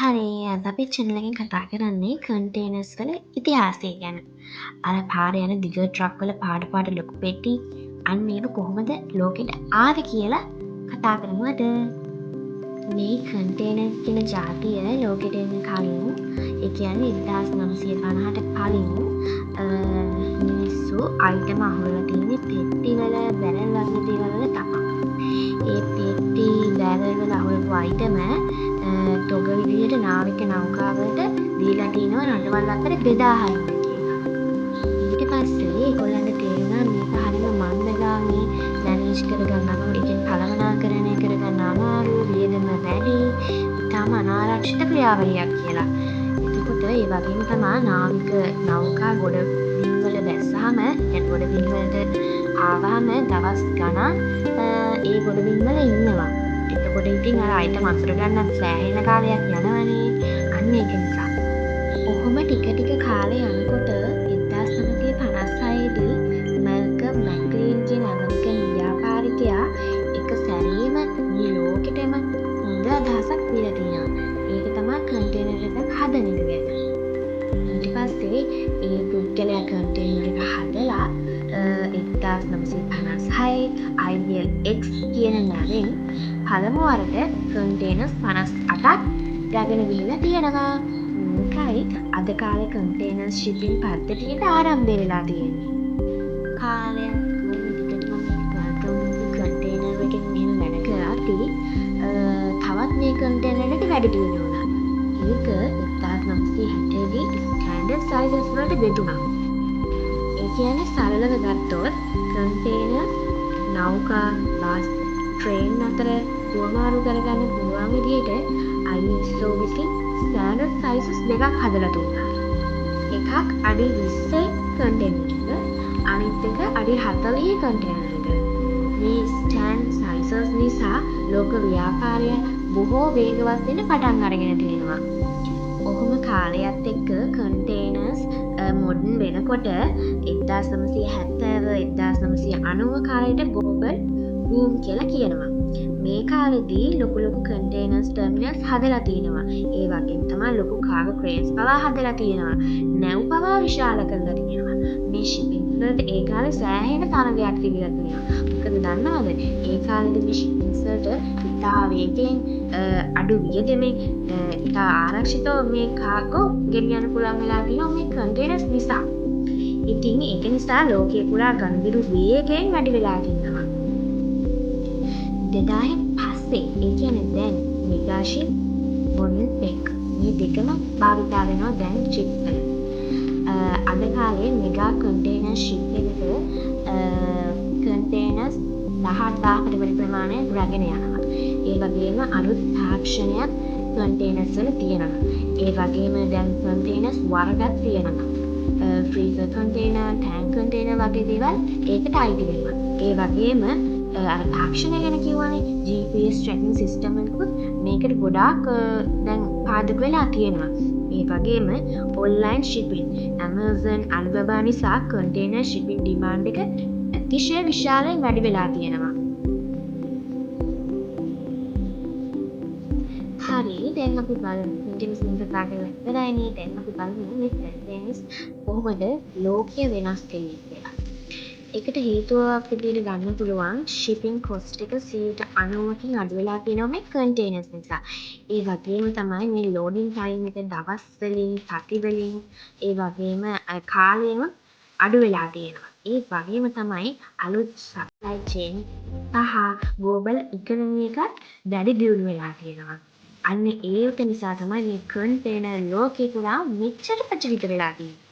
හරි අද අපි channel එකෙන් කතා කරන්නේ කන්ටේනර්ස් වල ඉතිහාසය ගැන. අර පාරේ යන දිග ට්‍රක් වල පාට ලොකු පෙට්ටි අන්න ඒව කොහොමද ලෝකෙට ආවේ කියලා කතා කරමු අද. මේ කන්ටේනර් කියන ජාතිය ලෝකෙට එන්න කලින් ඒ කියන්නේ 1950ට කලින් මිනිස්සු අයිටම අහුවලා තියෙන්නේ පෙට්ටි වල බැරල් වගේ දේවල් වල තමයි. ඒ පෙට්ටි බැරල් වල අහුවපු අයිටම තොග විදියට නාවික නෞකාවලට දීලා තිනවා රටවල් අතර බෙදා හරින්න කියලා. ඊට පස්සේ ඒගොල්ලන්ට තේරුණා මේක හරිම මන්දගාමී මැනේජ් කරගන්න අමාරු. ඒකෙන් කළමනාකරණය කරගන්න අමාරු, වියදම වැඩි, ඉතාම අනාරක්ෂිත ක්‍රියාවලියක් කියලා. එතකොට ඒ වගේම තමයි නාවික නෞකා ගොඩබිම් වල බැස්සාම ගොඩබිම් වලට ආවම දවස් ගණන් ඒ ගොඩබිම් වල ඉන්නවා. එතකොට ඉතින් අර අයිටම අතුර ගන්නත් සෑහෙන කාලයක් යනවනේ. අන්න ඒක නිසා. ඔහොම ටික කාලේ යනකොට 1956 දී මල්කම් මැක්ලීන් කියන ඇමරිකන් ව්‍යාපාරිකයා එක සැරේම මේ ලෝකෙටම හොඳ අදහසක් දීලා තියෙනවා. ඒක තමයි කන්ටේනර් එකක් හදන එක ගැන. ඊට පස්සේ ඒ පුද්ගලයා කන්ටේනර් එක හදලා 1956 IBL X කියන නමින් පළමු වරට කන්ටේනර්ස් 58ක් රැගෙන ගිහිල්ලා තියෙනවා. මේකයි අද කාලේ කන්ටේනර්ස් ෂිපින් පද්ධතියට ආරම්භය වෙලා තියෙන්නේ. කාලයක් දිගටම කන්ටේනර් එකෙන් මෙහෙම වැඩ කරද්දී තවත් මේ කන්ටේනර් එක වැඩි දියුණු වුණා. ඒක 1960 දී ස්ටෑන්ඩඩ් සයිසස් වලට බෙදුණා. ඒ කියන්නේ සරලව ගත්තොත් කන්ටේනර් නෞකා බස් ට්‍රේන් අතර දුවමාරු කරගන්න පුළුවන් විදිහට ISO විසින් ස්ටෑන්ඩඩ් සයිසස් දෙකක් හදලා දුන්නා. එකක් අඩි 20 කන්ටේනර් එක, අනිත් එක අඩි 40 කන්ටේනර් එක. මේ ස්ටෑන්ඩඩ් සයිසස් නිසා ලෝක ව්‍යාපාරය බොහෝ වේගවත් වෙන්න පටන් අරගෙන තියෙනවා. ඔහොම කාලයත් එක්ක කන්ටේනර්ස් මොඩර්න් වෙනකොට 1970 1990 කාලයට ග්ලෝබල් බූම් කියලා කියනවා. මේ කාලෙදී ලොකු කන්ටේනර්ස් ටර්මිනල්ස් හදලා තියෙනවා. ඒ වගේම තමයි ලොකු කාගෝ ක්‍රේන්ස් පවා හදලා තියෙනවා. නැව් පවා විශාල කරලා තියෙනවා. මේ ෂිපින් වලට ඒ කාලේ සෑහෙන තරගයක් තිබිලා තියෙනවා. මොකද දන්නවද? ඒ කාලේදී මේ ෂිපින් වලට ඉතා වේගෙන් අඩු වියදමෙන් ඉතා ආරක්ෂිතව මේ කාගෝ ගෙනියන්න පුළුවන් වෙලා තියෙනවා මේ කන්ටේනර්ස් නිසා. ඉතින් ඒක නිසා ලෝකයේ පුරා ගනුදෙනු වේගයෙන් වැඩි වෙලා තියෙනවා. 2000න් පස්සේ ඒ කියන්නේ දැන් මෙගා ෂිප් මොඩර්න් පෙක් මේ දෙකම භාවිතා වෙනවා දැන් ෂිප් වල. අද කාලේ මෙගා කන්ටේනර් ෂිප් එකක කන්ටේනර්ස් 18000කට වැඩි ප්‍රමාණයක් රැගෙන යනවා. ඒ වගේම අලුත් තාක්ෂණයක් කන්ටේනර්ස් වල තියෙනවා. ඒ වගේම දැන් කන්ටේනර්ස් වර්ගයක් තියෙනවා. ෆ්‍රීසර් කන්ටේනර්, ටැන්ක් කන්ටේනර් වගේ දේවල් ඒකට අයිති වෙනවා. ඒ වගේම අර තාක්ෂණය ගැන කියවනේ GPS tracking system එකකුත් මේකට ගොඩාක් දැන් පාදක වෙලා තියෙනවා. ඒ වගේම online shipping Amazon Alibaba නිසා container shipping demand එක අතිශය විශාලයෙන් වැඩි වෙලා තියෙනවා. හරි දැන් අපි බලමු containers ගැන කතා කරලා ඉවරයිනේ. දැන් අපි බලමු මේ containers කොහොමද ලෝකය වෙනස් වෙන්නේ කියලා. ඒකට හේතුවක් විදිහට ගන්න පුළුවන් shipping cost එක 90%කින් අඩු වෙලා තියෙනවා මේ containers නිසා. ඒ වගේම තමයි මේ loading time එක දවස් වලින්, සති වලින්, ඒ වගේම කාලෙම අඩු වෙලා තියෙනවා. ඒ වගේම තමයි අලුත් supply chain සහ global economy එකත් වැඩි දියුණු වෙලා තියෙනවා. අන්න ඒක නිසා තමයි මේ container ලෝකේ පුරා මෙච්චර ප්‍රචලිත වෙලා තියෙන්නේ.